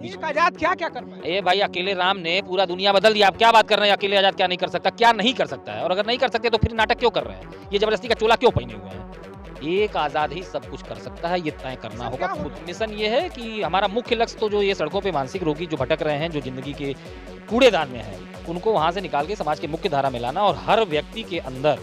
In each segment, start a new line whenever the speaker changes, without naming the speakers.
बीच
एक
में।
आजाद क्या क्या कर पाए?
ए भाई, अकेले राम ने पूरा दुनिया बदल दिया। आप क्या बात कर रहे हैं? अकेले आजाद क्या नहीं कर सकता? क्या नहीं कर सकता है? और अगर नहीं कर सकते तो फिर नाटक क्यों कर रहे हैं? ये जबरदस्ती का चोला क्यों पहने हुए हैं? एक आजाद ही सब कुछ कर सकता है, ये तय करना
मिशन
होगा
क्या
खुद।
होगा?
मिशन ये है कि हमारा मुख्य लक्ष्य तो जो ये सड़कों पे मानसिक रोगी जो भटक रहे हैं, जो जिंदगी के कूड़ेदान में हैं, उनको वहां से निकाल के समाज के मुख्य धारा में लाना और हर व्यक्ति के अंदर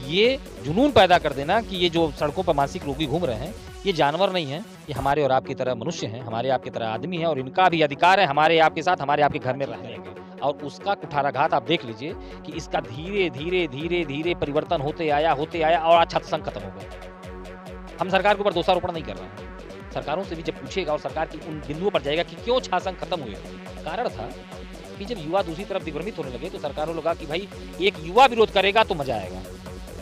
ये जुनून पैदा कर देना कि ये जो सड़कों पर मानसिक रोगी घूम रहे हैं, ये जानवर नहीं है, ये हमारे और आपकी तरह मनुष्य हैं, हमारे आपकी तरह आदमी हैं और इनका भी अधिकार है हमारे आपके साथ, हमारे आपके घर में रहने का। और उसका कुठाराघात आप देख लीजिए कि इसका धीरे धीरे धीरे धीरे परिवर्तन होते आया और आज छत संग खत्म हो गया। हम सरकार के ऊपर दोषारोपण नहीं कर रहे हैं। सरकारों से भी जब पूछेगा और सरकार की उन बिंदुओं पर जाएगा कि क्यों छासंग खत्म हुए, कारण था कि जब युवा दूसरी तरफ दिग्भ्रमित होने लगे तो सरकारों लगा कि भाई एक युवा विरोध करेगा तो मजा आएगा,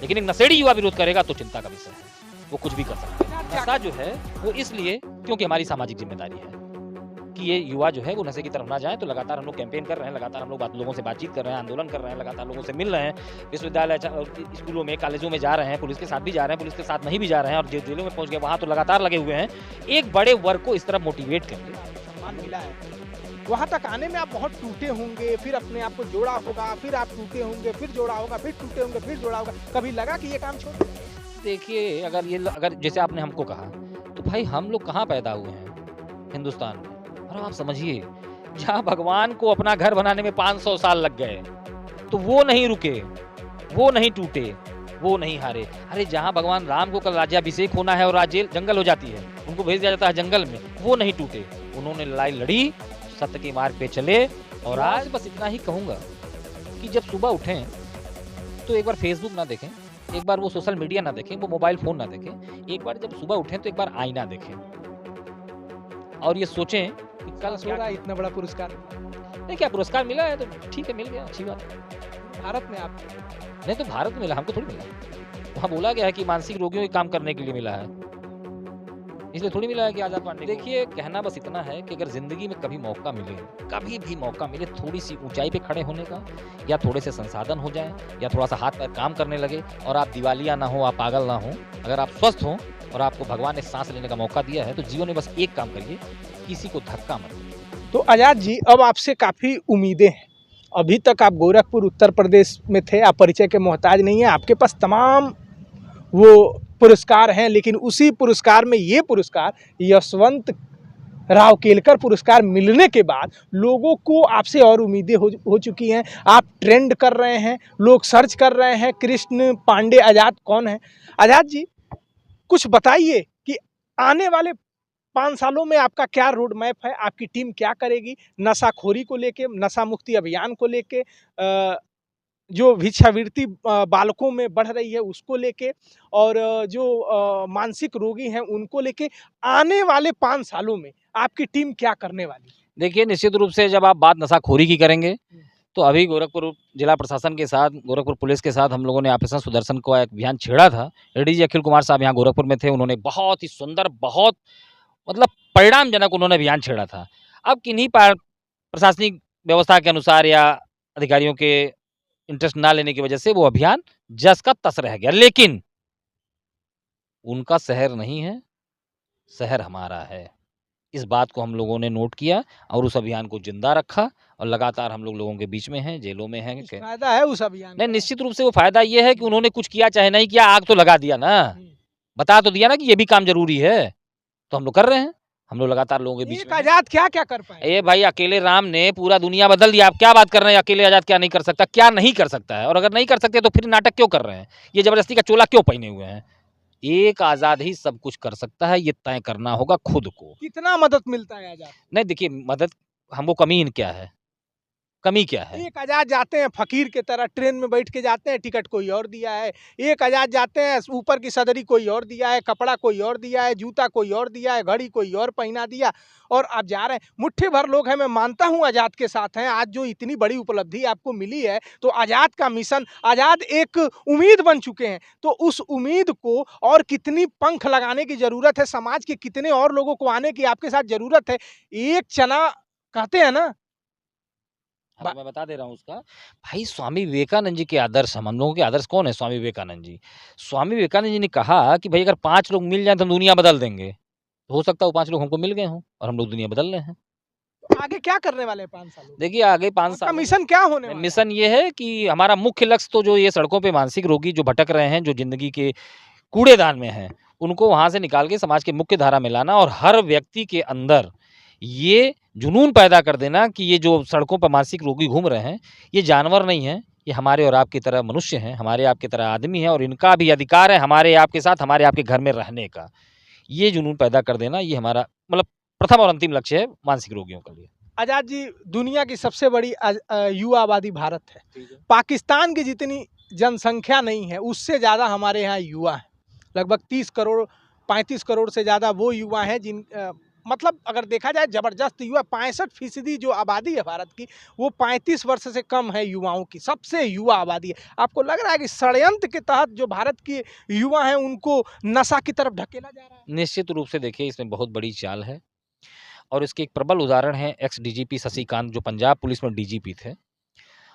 लेकिन एक नशेड़ी युवा विरोध करेगा तो चिंता का विषय है। वो कुछ भी कर सकता है। नशा जो है वो इसलिए क्योंकि हमारी सामाजिक जिम्मेदारी है कि ये युवा जो है वो नशे की तरफ ना जाए। तो लगातार हम लोग कैंपेन कर रहे हैं, लगातार हम लोग लोगों से बातचीत कर रहे हैं, आंदोलन कर रहे हैं, लगातार लोगों से मिल रहे हैं, विश्वविद्यालय स्कूलों में कॉलेजों में जा रहे हैं, पुलिस के साथ भी जा रहे हैं, पुलिस के साथ नहीं भी जा रहे हैं और जेलों में पहुंच गए वहां तो लगातार लगे हुए हैं एक बड़े वर्ग को इस तरफ मोटिवेट करके।
सम्मान मिला है, वहां तक आने में आप बहुत टूटे होंगे, फिर अपने आप को जोड़ा होगा, फिर आप टूटे होंगे, फिर जोड़ा होगा, फिर टूटे होंगे, फिर जोड़ा होगा। कभी लगा कि ये काम छोड़ दें?
देखिए, अगर जैसे आपने हमको कहा तो भाई हम लोग कहाँ पैदा हुए हैं? हिंदुस्तान में। और आप समझिए जहाँ भगवान को अपना घर बनाने में 500 साल लग गए तो वो नहीं रुके, वो नहीं टूटे, वो नहीं हारे। अरे जहाँ भगवान राम को कल राज्याभिषेक होना है और राज्य जंगल हो जाती है, उनको भेज दिया जाता है जंगल में, वो नहीं टूटे। उन्होंने लड़ाई लड़ी, सत्य के मार्ग पे चले। और आज बस इतना ही कहूंगा कि जब सुबह उठें तो एक बार फेसबुक ना देखें, एक बार वो सोशल मीडिया ना देखें, वो मोबाइल फोन ना देखें। एक बार जब सुबह उठें तो एक बार आईना देखें और ये सोचें कि कल
हो रहा है इतना बड़ा पुरस्कार
नहीं, क्या पुरस्कार मिला है तो ठीक है, मिल गया, अच्छी बात है।
भारत में आप
नहीं तो भारत में मिला, हमको थोड़ी मिला। वहाँ बोला गया है कि मानसिक रोगियों के काम करने के लिए मिला है, इसलिए थोड़ी मिला है कि आजाद पार्टी। देखिए, कहना बस इतना है कि अगर जिंदगी में कभी मौका मिले, कभी भी मौका मिले थोड़ी सी ऊंचाई पे खड़े होने का, या थोड़े से संसाधन हो जाए, या थोड़ा सा हाथ पैर काम करने लगे और आप दिवालिया ना हो, आप पागल ना हो, अगर आप स्वस्थ हो और आपको भगवान ने सांस लेने का मौका दिया है तो जीवन में बस एक काम करिए, किसी को धक्का मत दीजिए।
तो आजाद जी, अब आपसे काफ़ी उम्मीदें हैं। अभी तक आप गोरखपुर उत्तर प्रदेश में थे, आप परिचय के मोहताज नहीं हैं, आपके पास तमाम वो पुरस्कार हैं, लेकिन उसी पुरस्कार में ये पुरस्कार यशवंत राव केलकर पुरस्कार मिलने के बाद लोगों को आपसे और उम्मीदें हो चुकी हैं। आप ट्रेंड कर रहे हैं, लोग सर्च कर रहे हैं कृष्ण पांडे आजाद कौन है। आजाद जी, कुछ बताइए कि आने वाले 5 सालों में आपका क्या रोड मैप है, आपकी टीम क्या करेगी नशाखोरी को लेके, नशा मुक्ति अभियान को लेके, जो भिक्षावृत्ति बालकों में बढ़ रही है उसको लेके, और जो मानसिक रोगी हैं उनको लेके आने वाले 5 सालों में आपकी टीम क्या करने वाली है?
देखिए, निश्चित रूप से जब आप बात नशाखोरी की करेंगे तो अभी गोरखपुर जिला प्रशासन के साथ, गोरखपुर पुलिस के साथ हम लोगों ने ऑपरेशन सुदर्शन का एक अभियान छेड़ा था। एडीजी अखिल कुमार साहब यहाँ गोरखपुर में थे, उन्होंने बहुत ही सुंदर, बहुत मतलब परिणामजनक उन्होंने अभियान छेड़ा था। अब किन्हीं प्रशासनिक व्यवस्था के अनुसार या अधिकारियों के इंटरेस्ट ना लेने की वजह से वो अभियान जस का तस रह गया, लेकिन उनका शहर नहीं है, शहर हमारा है। इस बात को हम लोगों ने नोट किया और उस अभियान को जिंदा रखा और लगातार हम लोगों के बीच में हैं, जेलों में हैं।
कुछ फायदा है उस अभियान
नहीं,
का?
निश्चित रूप से वो फायदा ये है कि उन्होंने कुछ किया चाहे नहीं किया, आग तो लगा दिया ना, बता तो दिया ना कि ये भी काम जरूरी है, तो हम लोग कर रहे हैं। हम लोग लगातार लोगों के बीच
एक
में हैं।
आजाद क्या क्या कर पाए?
ए भाई, अकेले राम ने पूरा दुनिया बदल दिया। आप क्या बात कर रहे हैं? अकेले आजाद क्या नहीं कर सकता? क्या नहीं कर सकता है? और अगर नहीं कर सकते तो फिर नाटक क्यों कर रहे हैं? ये जबरदस्ती का चोला क्यों पहने हुए हैं? एक आजाद ही सब कुछ कर सकता है, ये तय करना होगा खुद को।
कितना मदद मिलता है आजाद?
नहीं, देखिए, मदद हमको कमी क्या है, कमी क्या है?
एक आजाद जाते हैं फकीर के तरह, ट्रेन में बैठ के जाते हैं, टिकट कोई और दिया है। एक आजाद जाते हैं, ऊपर की सदरी कोई और दिया है, कपड़ा कोई और दिया है, जूता कोई और दिया है, घड़ी कोई और पहना दिया, और आप जा रहे हैं। मुट्ठी भर लोग हैं, मैं मानता हूँ आजाद के साथ हैं। आज जो इतनी बड़ी उपलब्धि आपको मिली है तो आजाद का मिशन, आजाद एक उम्मीद बन चुके हैं। तो उस उम्मीद को और कितनी पंख लगाने की जरूरत है, समाज के कितने और लोगों को आने की आपके साथ जरूरत है। एक चना कहते हैं ना,
हाँ, मैं बता दे रहा हूँ उसका। भाई, स्वामी विवेकानंद जी के आदर्श, हम लोगों के आदर्श कौन है? स्वामी विवेकानंद जी। स्वामी विवेकानंद जी ने कहा कि भाई अगर 5 लोग मिल जाए तो हम दुनिया बदल देंगे। तो हो सकता है वो 5 लोग हमको मिल गए हों और हम लोग दुनिया बदल रहे हैं।
आगे क्या करने वाले हैं 5 सालों में?
देखिए आगे 5
आपका
साल
मिशन क्या होने वाला है?
मिशन ये है कि हमारा मुख्य लक्ष्य तो जो ये सड़कों पे मानसिक रोगी जो भटक रहे हैं, जो ज़िंदगी के कूड़ेदान में हैं, उनको वहाँ से निकाल के समाज की मुख्य धारा में लाना और हर व्यक्ति के अंदर ये जुनून पैदा कर देना कि ये जो सड़कों पर मानसिक रोगी घूम रहे हैं, ये जानवर नहीं हैं, ये हमारे और आपकी तरह मनुष्य हैं, हमारे आपकी तरह आदमी हैं और इनका भी अधिकार है हमारे आपके साथ, हमारे आपके घर में रहने का। ये जुनून पैदा कर देना, ये हमारा मतलब प्रथम और अंतिम लक्ष्य है मानसिक रोगियों के लिए।
आजाद जी, दुनिया की सबसे बड़ी युवा आबादी भारत है। पाकिस्तान की जितनी जनसंख्या नहीं है, उससे ज़्यादा हमारे यहाँ युवा हैं। लगभग 30 करोड़ 35 करोड़ से ज़्यादा वो युवा हैं जिन मतलब अगर देखा जाए ज़बरदस्त युवा 65% जो आबादी है भारत की, वो 35 वर्ष से कम है युवाओं की, सबसे युवा आबादी है। आपको लग रहा है कि षड्यंत्र के तहत जो भारत के युवा हैं उनको नशा की तरफ ढकेला जा रहा है?
निश्चित रूप से देखिए इसमें बहुत बड़ी चाल है और इसके एक प्रबल उदाहरण है एक्स डीजीपी शशिकांत जो पंजाब पुलिस में डीजीपी थे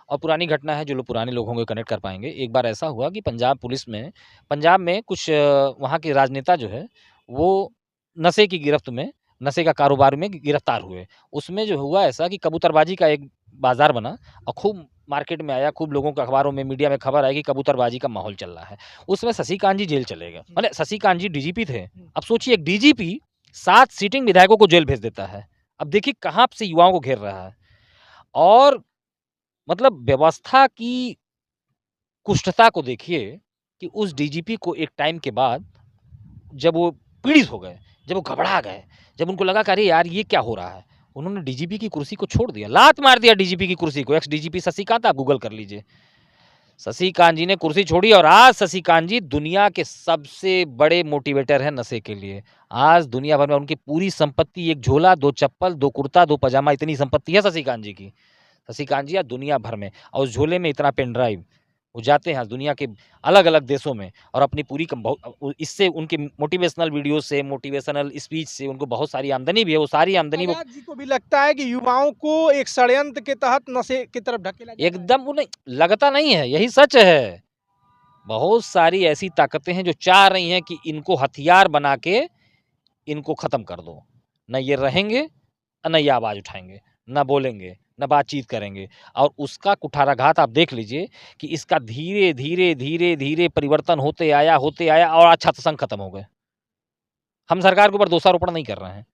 और पुरानी घटना है जो लोग पुराने लोग होंगे कनेक्ट कर पाएंगे। एक बार ऐसा हुआ कि पंजाब में कुछ वहाँ के राजनेता जो है वो नशे की गिरफ्त में नशे का कारोबार में गिरफ्तार हुए। उसमें जो हुआ ऐसा कि कबूतरबाजी का एक बाजार बना और खूब मार्केट में आया, खूब लोगों के अखबारों में मीडिया में खबर आई कि कबूतरबाजी का माहौल चल रहा है। उसमें शशिकांत जी जेल चले गए। मतलब शशिकांत जी डीजीपी थे। अब सोचिए एक डीजीपी 7 सिटिंग विधायकों को जेल भेज देता है। अब देखिए कहाँ से युवाओं को घेर रहा है और मतलब व्यवस्था की कुष्ठता को देखिए कि उस डीजीपी को एक टाइम के बाद जब वो पीड़ित हो गए, जब वो घबरा गए, जब उनको लगा कि अरे यार ये क्या हो रहा है, उन्होंने डीजीपी की कुर्सी को छोड़ दिया, लात मार दिया डीजीपी की कुर्सी को। एक्स डीजीपी शशिकांत, आप गूगल कर लीजिए। शशिकांत जी ने कुर्सी छोड़ी और आज शशिकांत जी दुनिया के सबसे बड़े मोटिवेटर हैं नशे के लिए। आज दुनिया भर में उनकी पूरी संपत्ति एक झोला, 2 चप्पल, 2 कुर्ता, 2 पजामा, इतनी संपत्ति है शशिकांत जी की। शशिकांत जी आज दुनिया भर में और उस झोले में इतना पेन ड्राइव, वो जाते हैं दुनिया के अलग-अलग देशों में और अपनी पूरी इससे उनके मोटिवेशनल वीडियो से, मोटिवेशनल स्पीच से उनको बहुत सारी आमदनी भी है। वो सारी आमदनी वो
आजाद जी को भी लगता है कि युवाओं को एक षड्यंत्र के तहत नशे की तरफ ढकेला जा रहा है?
एकदम उन्हें लगता नहीं है, यही सच है। बहुत सारी ऐसी ताकतें हैं जो चाह रही हैं कि इनको हथियार बना के इनको खत्म कर दो। न ये रहेंगे और न ये आवाज़ उठाएँगे, न बोलेंगे, न बातचीत करेंगे और उसका कुठाराघात आप देख लीजिए कि इसका धीरे, धीरे, धीरे, धीरे परिवर्तन होते आया और आज छात्र संघ खत्म हो गए। हम सरकार के ऊपर दोषारोपण नहीं कर रहे हैं।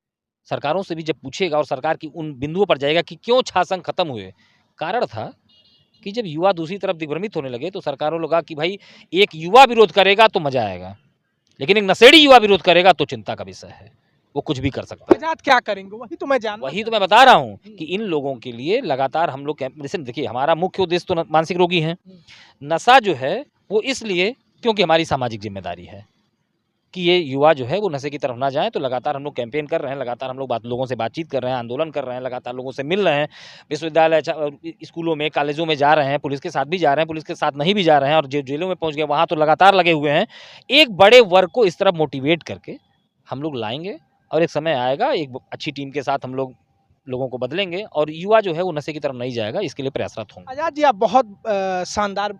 सरकारों से भी जब पूछिएगा और सरकार की उन बिंदुओं पर जाएगा कि क्यों छात्र संघ खत्म हुए? कारण था कि जब युवा दूसरी तरफ दिग्भ्रमित होने लगे तो सरकारों लगा कि भाई एक युवा विरोध करेगा तो मजा आएगा, लेकिन एक नशेड़ी युवा विरोध करेगा तो चिंता का विषय है। वो कुछ भी कर सकता है।
आजाद क्या करेंगे वही तो मैं जानना
वही तो
चाहता
मैं बता रहा हूँ कि इन लोगों के लिए लगातार हम लोग जैसे देखिए हमारा मुख्य उद्देश्य तो मानसिक रोगी हैं। नशा जो है वो इसलिए क्योंकि हमारी सामाजिक जिम्मेदारी है कि ये युवा जो है वो नशे की तरफ ना जाए। तो लगातार हम लोग कैंपेन कर रहे हैं, लगातार हम लोग लोगों से बातचीत कर रहे हैं, आंदोलन कर रहे हैं, लगातार लोगों से मिल रहे हैं, विश्वविद्यालय स्कूलों में, कॉलेजों में जा रहे हैं, पुलिस के साथ भी जा रहे हैं, पुलिस के साथ नहीं भी जा रहे हैं और जेलों में पहुँच गए वहाँ तो लगातार लगे हुए हैं। एक बड़े वर्ग को इस तरफ मोटिवेट करके हम लोग लाएंगे और एक समय आएगा एक अच्छी टीम के साथ हम लोगों को बदलेंगे और युवा जो है वो नशे की तरफ नहीं जाएगा, इसके लिए प्रयासरत होंगे।
आजाद जी, आप बहुत शानदार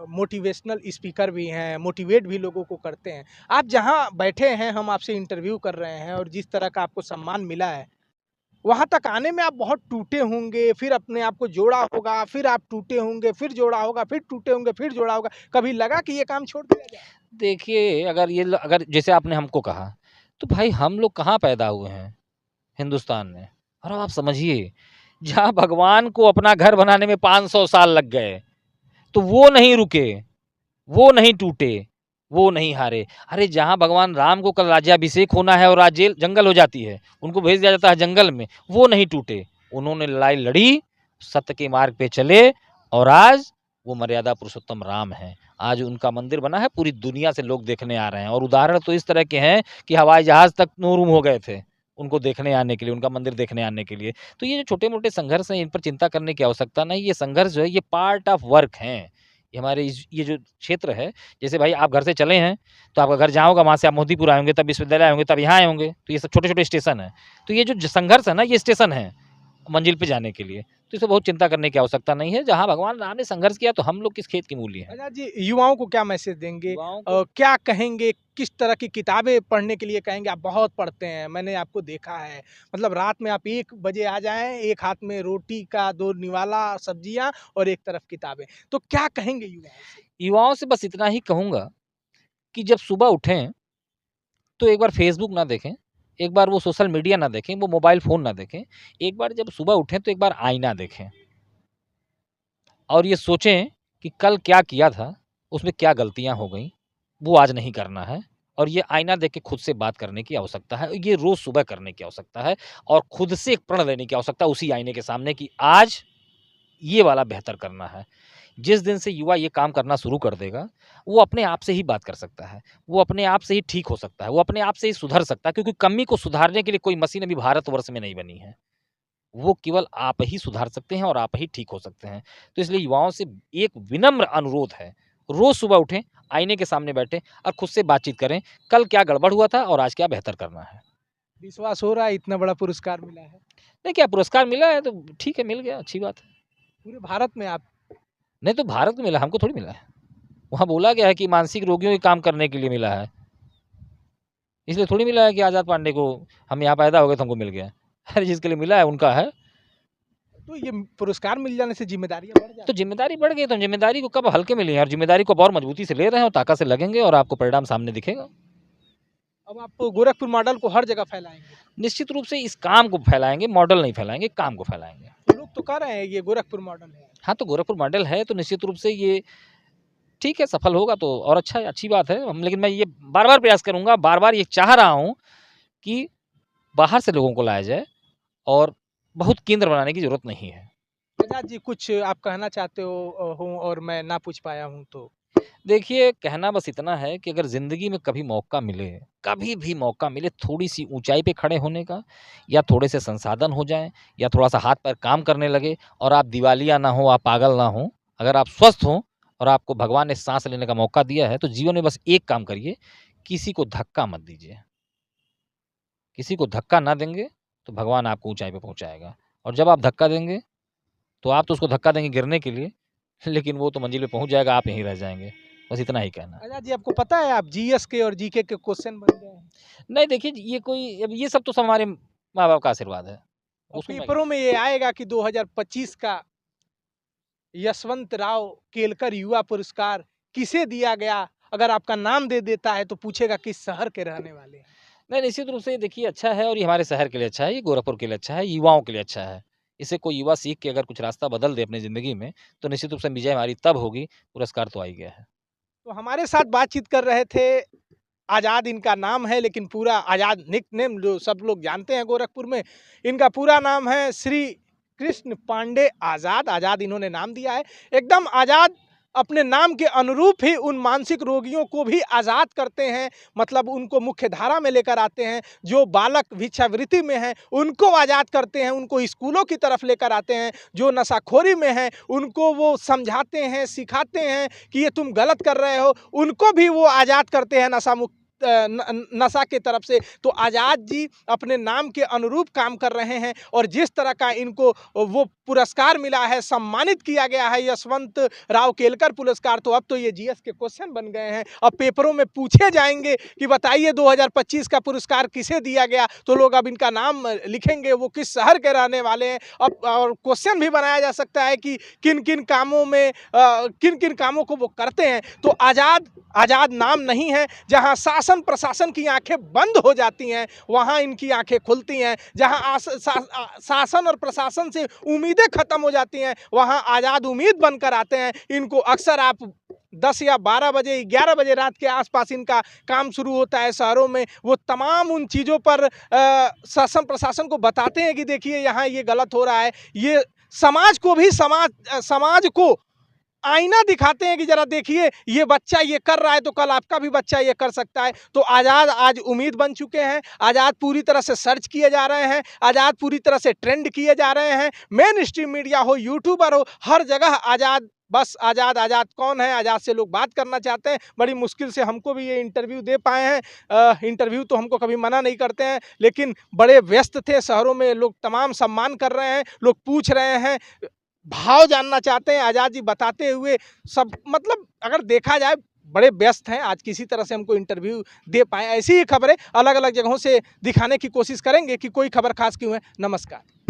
मोटिवेशनल स्पीकर भी हैं, मोटिवेट भी लोगों को करते हैं। आप जहाँ बैठे हैं, हम आपसे इंटरव्यू कर रहे हैं और जिस तरह का आपको सम्मान मिला है, वहाँ तक आने में आप बहुत टूटे होंगे, फिर अपने आप को जोड़ा होगा, फिर आप टूटे होंगे, फिर जोड़ा होगा, फिर टूटे होंगे, फिर जोड़ा होगा। कभी लगा कि ये काम छोड़ दिया जाए?
देखिए अगर जैसे आपने हमको कहा, तो भाई हम लोग कहाँ पैदा हुए हैं? हिंदुस्तान में। और आप समझिए जहाँ भगवान को अपना घर बनाने में 500 साल लग गए, तो वो नहीं रुके, वो नहीं टूटे, वो नहीं हारे। अरे जहाँ भगवान राम को कल राज्याभिषेक होना है और आज जंगल हो जाती है, उनको भेज दिया जाता है जंगल में, वो नहीं टूटे। उन्होंने लड़ाई लड़ी, सत्य के मार्ग पे चले और आज वो मर्यादा पुरुषोत्तम राम हैं। आज उनका मंदिर बना है, पूरी दुनिया से लोग देखने आ रहे हैं और उदाहरण तो इस तरह के हैं कि हवाई जहाज तक नो-रूम हो गए थे उनको देखने आने के लिए, उनका मंदिर देखने आने के लिए। तो ये जो छोटे-मोटे संघर्ष हैं, इन पर चिंता करने की आवश्यकता नहीं। ये संघर्ष जो है ये पार्ट ऑफ वर्क हैं। ये हमारे ये जो क्षेत्र है, जैसे भाई आप घर से चले हैं, तो आपका घर जहाँ होगा वहाँ से आप मोतीपुर आए होंगे, तब विश्वविद्यालय आए होंगे, तब यहाँ आए होंगे। तो ये सब छोटे-छोटे स्टेशन हैं। तो ये जो संघर्ष है ना, ये स्टेशन है मंजिल पे जाने के लिए। तो तो इसे बहुत चिंता करने की आवश्यकता नहीं है। जहाँ भगवान राम ने संघर्ष किया तो हम लोग किस खेत की मूली हैं।
आज़ाद जी, युवाओं को क्या मैसेज देंगे?
युवाओं को
क्या कहेंगे? किस तरह की किताबें पढ़ने के लिए कहेंगे? आप बहुत पढ़ते हैं, मैंने आपको देखा है। मतलब रात में आप 1 बजे आ जाएँ, एक हाथ में रोटी का 2 निवाला सब्जियाँ और एक तरफ किताबें। तो क्या कहेंगे युवाओं से?
युवाओं से बस इतना ही कहूँगा कि जब सुबह उठें, तो एक बार फ़ेसबुक ना देखें, एक बार वो सोशल मीडिया ना देखें, वो मोबाइल फ़ोन ना देखें। एक बार जब सुबह उठें तो एक बार आईना देखें और ये सोचें कि कल क्या किया था, उसमें क्या गलतियाँ हो गईं, वो आज नहीं करना है और ये आईना देख के खुद से बात करने की आवश्यकता है। ये रोज़ सुबह करने की आवश्यकता है और खुद से एक प्रण लेने की आवश्यकता है उसी आईने के सामने कि आज ये वाला बेहतर करना है। जिस दिन से युवा ये काम करना शुरू कर देगा, वो अपने आप से ही बात कर सकता है। वो अपने आप से ही ठीक हो सकता है, वो अपने आप से ही सुधर सकता है क्योंकि कमी को सुधारने के लिए कोई मशीन अभी भारतवर्ष में नहीं बनी है। वो केवल आप ही सुधार सकते हैं और आप ही ठीक हो सकते हैं। तो इसलिए युवाओं से एक विनम्र अनुरोध है, रोज़ सुबह उठें, आईने के सामने बैठें और खुद से बातचीत करें, कल क्या गड़बड़ हुआ था और आज क्या बेहतर करना है।
विश्वास हो रहा है इतना बड़ा पुरस्कार मिला है?
नहीं क्या पुरस्कार मिला है तो ठीक है, मिल गया, अच्छी बात है।
पूरे भारत में आप
नहीं तो भारत को मिला, हमको थोड़ी मिला है। वहाँ बोला गया है कि मानसिक रोगियों के काम करने के लिए मिला है। इसलिए थोड़ी मिला है कि आज़ाद पांडे को हम यहाँ पैदा हो गए तो हमको मिल गया। अरे जिसके लिए मिला है उनका है।
तो ये पुरस्कार मिल जाने से ज़िम्मेदारियाँ बढ़
तो
जाती हैं।
ज़िम्मेदारी बढ़ गई तो हम ज़िम्मेदारी को कब हल्के में लिए हैं और ज़िम्मेदारी को अब और मजबूती से ले रहे हैं और ताकत से लगेंगे और आपको परिणाम सामने दिखेगा।
अब आप गोरखपुर मॉडल को हर जगह फैलाएँगे।
निश्चित रूप से इस काम को फैलाएँगे, मॉडल नहीं फैलाएँगे, काम को फैलाएँगे।
तो लोग तो कह रहे हैं ये गोरखपुर मॉडल है।
हाँ, तो गोरखपुर मॉडल है तो निश्चित रूप से ये ठीक है, सफल होगा तो और अच्छा है, अच्छी बात है। हम लेकिन मैं ये बार-बार प्रयास करूँगा, बार-बार ये चाह रहा हूँ कि बाहर से लोगों को लाया जाए और बहुत केंद्र बनाने की ज़रूरत नहीं है।
आज़ाद जी, कुछ आप कहना चाहते हो और मैं ना पूछ पाया हूँ तो?
देखिए, कहना बस इतना है कि अगर ज़िंदगी में कभी मौका मिले, कभी भी मौका मिले थोड़ी-सी ऊँचाई पे खड़े होने का या थोड़े से संसाधन हो जाएँ या थोड़ा-सा हाथ-पैर काम करने लगे और आप दिवालिया ना हों, आप पागल ना हों, अगर आप स्वस्थ हों और आपको भगवान ने साँस लेने का मौका दिया है, तो जीवन में बस एक काम करिए, किसी को धक्का मत दीजिए। किसी को धक्का ना देंगे, तो भगवान आपको ऊँचाई पे पहुँचाएगा और जब आप धक्का देंगे, तो आप तो उसको धक्का देंगे गिरने के लिए, लेकिन वो तो मंज़िल पे पहुँच जाएगा, आप यहीं रह जाएँगे। बस इतना ही कहना है।
आज़ाद जी, आपको पता है आप जीएस के और जीके के क्वेश्चन बन गए हैं?
नहीं देखिए, ये कोई अब ये सब तो सब हमारे माँ-बाप का आशीर्वाद है।
और
उसमें मैं
पेपरों में ये आएगा कि 2025 का यशवंतराव केलकर युवा पुरस्कार किसे दिया गया? अगर आपका नाम दे देता है तो पूछेगा किस शहर के रहने वाले हैं?
नहीं, निश्चित रूप से ये देखिए अच्छा है और ये हमारे शहर के लिए अच्छा है, ये गोरखपुर के लिए अच्छा है, युवाओं के लिए अच्छा है। इससे कोई युवा सीख के अगर कुछ रास्ता बदल दे अपनी ज़िंदगी में, तो निश्चित रूप से विजय हमारी तब होगी, पुरस्कार तो आ ही गया है।
तो हमारे साथ बातचीत कर रहे थे आज़ाद इनका नाम है, लेकिन पूरा आज़ाद निकनेम जो सब लोग जानते हैं गोरखपुर में, इनका पूरा नाम है श्री कृष्ण पांडे आज़ाद। आज़ाद इन्होंने नाम दिया है। एकदम आज़ाद अपने नाम के अनुरूप ही उन मानसिक रोगियों को भी आज़ाद करते हैं, मतलब उनको मुख्य धारा में लेकर आते हैं। जो बालक भिक्षावृत्ति में हैं, उनको आज़ाद करते हैं, उनको स्कूलों की तरफ लेकर आते हैं। जो नशाखोरी में हैं, उनको वो समझाते हैं, सिखाते हैं कि ये तुम गलत कर रहे हो, उनको भी वो आज़ाद करते हैं नशा मुक्त नशा के तरफ से। तो आज़ाद जी अपने नाम के अनुरूप काम कर रहे हैं और जिस तरह का इनको वो पुरस्कार मिला है, सम्मानित किया गया है यशवंत राव केलकर पुरस्कार, तो अब तो ये जीएस के क्वेश्चन बन गए हैं। अब पेपरों में पूछे जाएंगे कि बताइए 2025 का पुरस्कार किसे दिया गया, तो लोग अब इनका नाम लिखेंगे, वो किस शहर के रहने वाले हैं। अब और क्वेश्चन भी बनाया जा सकता है कि किन किन कामों में किन किन कामों को वो करते हैं। तो आज़ाद नाम नहीं है। जहाँ शासन प्रशासन की आंखें बंद हो जाती हैं, वहाँ इनकी आंखें खुलती हैं। जहाँ शासन और प्रशासन से उम्मीदें खत्म हो जाती हैं, वहाँ आज़ाद उम्मीद बनकर आते हैं। इनको अक्सर आप 10 या 12 बजे 11 बजे रात के आसपास इनका काम शुरू होता है शहरों में। वो तमाम उन चीज़ों पर शासन प्रशासन को बताते हैं कि देखिए यहाँ ये गलत हो रहा है। ये समाज को भी समाज को आईना दिखाते हैं कि जरा देखिए ये बच्चा ये कर रहा है तो कल आपका भी बच्चा ये कर सकता है। तो आज़ाद आज उम्मीद बन चुके हैं, आज़ाद पूरी तरह से सर्च किए जा रहे हैं, आज़ाद पूरी तरह से ट्रेंड किए जा रहे हैं। मेन स्ट्रीम मीडिया हो, यूट्यूबर हो, हर जगह आज़ाद, बस आज़ाद, आज़ाद कौन है, आज़ाद से लोग बात करना चाहते हैं। बड़ी मुश्किल से हमको भी ये इंटरव्यू दे पाए हैं। इंटरव्यू तो हमको कभी मना नहीं करते हैं, लेकिन बड़े व्यस्त थे, शहरों में लोग तमाम सम्मान कर रहे हैं, लोग पूछ रहे हैं, भाव जानना चाहते हैं। आज़ाद जी बताते हुए सब मतलब अगर देखा जाए बड़े व्यस्त हैं, आज किसी तरह से हमको इंटरव्यू दे पाएँ। ऐसी ही खबरें अलग-अलग जगहों से दिखाने की कोशिश करेंगे कि कोई खबर खास क्यों है। नमस्कार।